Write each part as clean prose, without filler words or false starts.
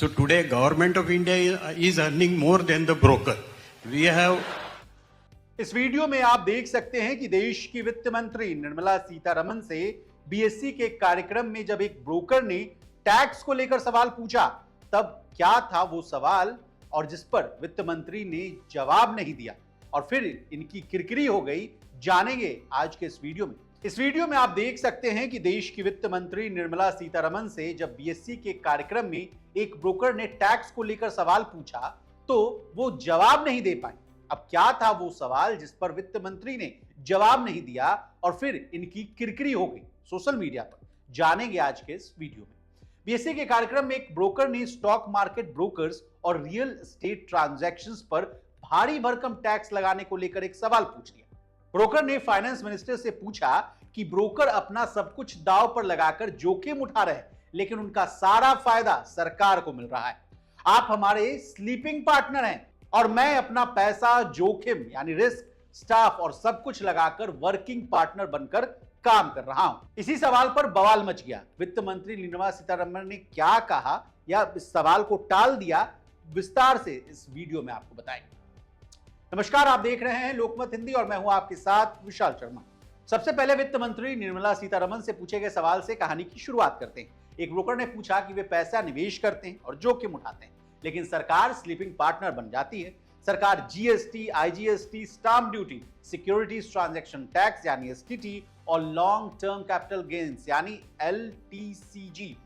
So today government of India is earning more than the broker. We have इस video में आप देख सकते हैं कि देश की वित्त मंत्री निर्मला सीतारमण से बीएससी के कार्यक्रम में जब एक ब्रोकर ने टैक्स को लेकर सवाल पूछा, तब क्या था वो सवाल और जिस पर वित्त मंत्री ने जवाब नहीं दिया और फिर इनकी किरकिरी हो गई, जानेंगे आज के इस वीडियो में। इस वीडियो में आप देख सकते हैं कि देश की वित्त मंत्री निर्मला सीतारमण से जब बीएससी के कार्यक्रम में एक ब्रोकर ने टैक्स को लेकर सवाल पूछा तो वो जवाब नहीं दे पाई। अब क्या था वो सवाल जिस पर वित्त मंत्री ने जवाब नहीं दिया और फिर इनकी किरकिरी हो गई सोशल मीडिया पर, जानेंगे आज के इस वीडियो में। बीएससी के कार्यक्रम में एक ब्रोकर ने स्टॉक मार्केट ब्रोकर्स और रियल एस्टेट ट्रांजैक्शंस पर भारी भरकम टैक्स लगाने को लेकर एक सवाल पूछ लिया। ब्रोकर ने फाइनेंस मिनिस्टर से पूछा कि ब्रोकर अपना सब कुछ दांव पर लगाकर जोखिम उठा रहे हैं, लेकिन उनका सारा फायदा सरकार को मिल रहा है। आप हमारे स्लीपिंग पार्टनर हैं और मैं अपना पैसा जोखिम यानी रिस्क, स्टाफ और सब कुछ लगाकर वर्किंग पार्टनर बनकर काम कर रहा हूं। इसी सवाल पर बवाल मच गया। वित्त मंत्री निर्मला सीतारमण ने क्या कहा या इस सवाल को टाल दिया, विस्तार से इस वीडियो में आपको बताएंगे। नमस्कार, आप देख रहे हैं लोकमत हिंदी और मैं हूं आपके साथ विशाल शर्मा। सबसे पहले वित्त मंत्री निर्मला सीतारमण से पूछे गए सवाल से कहानी की शुरुआत करते हैं। एक ब्रोकर ने पूछा कि वे पैसा निवेश करते हैं और जोखिम उठाते हैं, लेकिन सरकार स्लीपिंग पार्टनर बन जाती है। सरकार GST, IGST, stamp duty, securities transaction tax यानी एसटीटी और लॉन्ग टर्म कैपिटल गेन्स यानी एलटीसीजी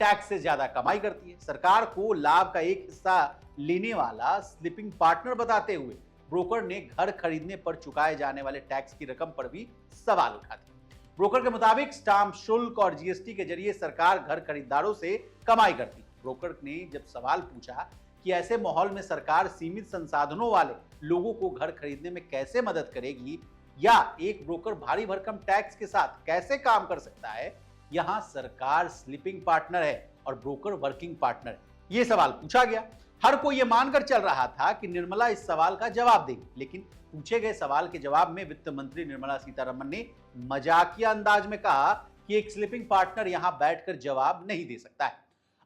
टैक्स से ज्यादा कमाई करती है। सरकार को लाभ का एक हिस्सा लेने वाला स्लीपिंग पार्टनर बताते हुए ब्रोकर ने घर खरीदने पर चुकाए जाने वाले टैक्स की रकम पर भी सवाल उठा दिया। ब्रोकर के मुताबिक स्टाम्प शुल्क और जीएसटी के जरिए सरकार घर खरीदारों से कमाई करती। ब्रोकर ने जब सवाल पूछा कि ऐसे माहौल में सरकार सीमित संसाधनों वाले लोगों को घर खरीदने में कैसे मदद करेगी या एक ब्रोकर भारी भरकम टैक्स के साथ कैसे काम कर सकता है, यहां सरकार स्लीपिंग पार्टनर है और ब्रोकर वर्किंग पार्टनर है, ये सवाल पूछा गया। हर कोई ये मानकर चल रहा था कि निर्मला इस सवाल का जवाब देगी, लेकिन पूछे गए सवाल के जवाब में वित्त मंत्री निर्मला सीतारमण ने मजाकिया अंदाज में कहा कि एक स्लीपिंग पार्टनर यहां बैठकर जवाब नहीं दे सकता है।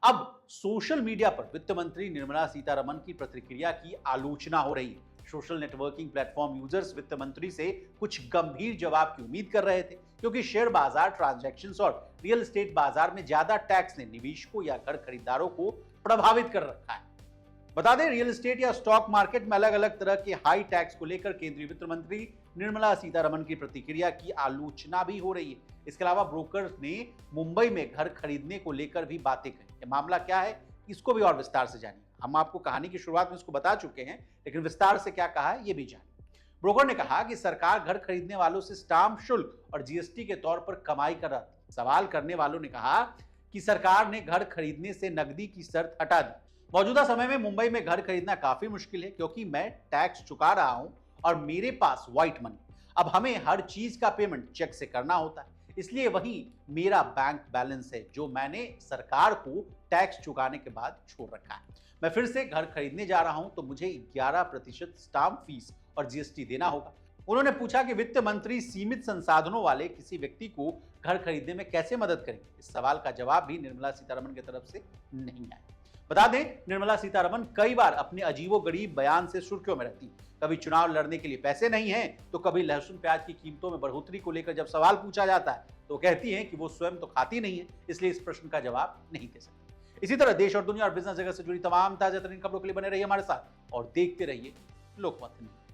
अब सोशल मीडिया पर वित्त मंत्री निर्मला सीतारमण की प्रतिक्रिया की आलोचना हो रही है। सोशल नेटवर्किंग प्लेटफॉर्म यूजर्स वित्त मंत्री से कुछ गंभीर जवाब की उम्मीद कर रहे थे, क्योंकि शेयर बाजार ट्रांजैक्शंस और रियल एस्टेट बाजार में ज्यादा टैक्स ने निवेशकों या घर खरीदारों को प्रभावित कर रखा है। बता दें, रियल एस्टेट या स्टॉक मार्केट में अलग अलग तरह के हाई टैक्स को लेकर केंद्रीय वित्त मंत्री निर्मला सीतारमण की प्रतिक्रिया की आलोचना भी हो रही है। इसके अलावा ब्रोकर ने मुंबई में घर खरीदने को लेकर भी बातें कही। ये मामला क्या है, इसको भी और विस्तार से जानिए। हम आपको कहानी की शुरुआत में इसको बता चुके हैं, लेकिन विस्तार से क्या कहा है ये भी जानिए। ब्रोकर ने कहा कि सरकार घर खरीदने वालों से स्टाम्प शुल्क और जीएसटी के तौर पर कमाई कर रहा था। सवाल करने वालों ने कहा कि सरकार ने घर खरीदने से नकदी की शर्त हटा दी। मौजूदा समय में मुंबई में घर खरीदना काफी मुश्किल है, क्योंकि मैं टैक्स चुका रहा हूं और मेरे पास व्हाइट मनी। अब हमें हर चीज का पेमेंट चेक से करना होता है, इसलिए वही मेरा बैंक बैलेंस है जो मैंने सरकार को टैक्स चुकाने के बाद छोड़ रखा है। मैं फिर से घर खरीदने जा रहा हूं तो मुझे 11% स्टाम्प फीस और जीएसटी देना होगा। उन्होंने पूछा कि वित्त मंत्री सीमित संसाधनों वाले किसी व्यक्ति को घर खरीदने में कैसे मदद करेंगे। इस सवाल का जवाब भी निर्मला सीतारमण की तरफ से नहीं आया। बता दें, निर्मला सीतारमण कई बार अपने अजीबोगरीब बयान से सुर्खियों में रहती। कभी चुनाव लड़ने के लिए पैसे नहीं हैं, तो कभी लहसुन प्याज की कीमतों में बढ़ोतरी को लेकर जब सवाल पूछा जाता है तो कहती हैं कि वो स्वयं तो खाती नहीं है, इसलिए इस प्रश्न का जवाब नहीं दे सकती। इसी तरह देश और दुनिया और बिजनेस जगत से जुड़ी तमाम ताजा तरीन खबरों के लिए बने रहिए हमारे साथ और देखते रहिए लोकमत हिंदी।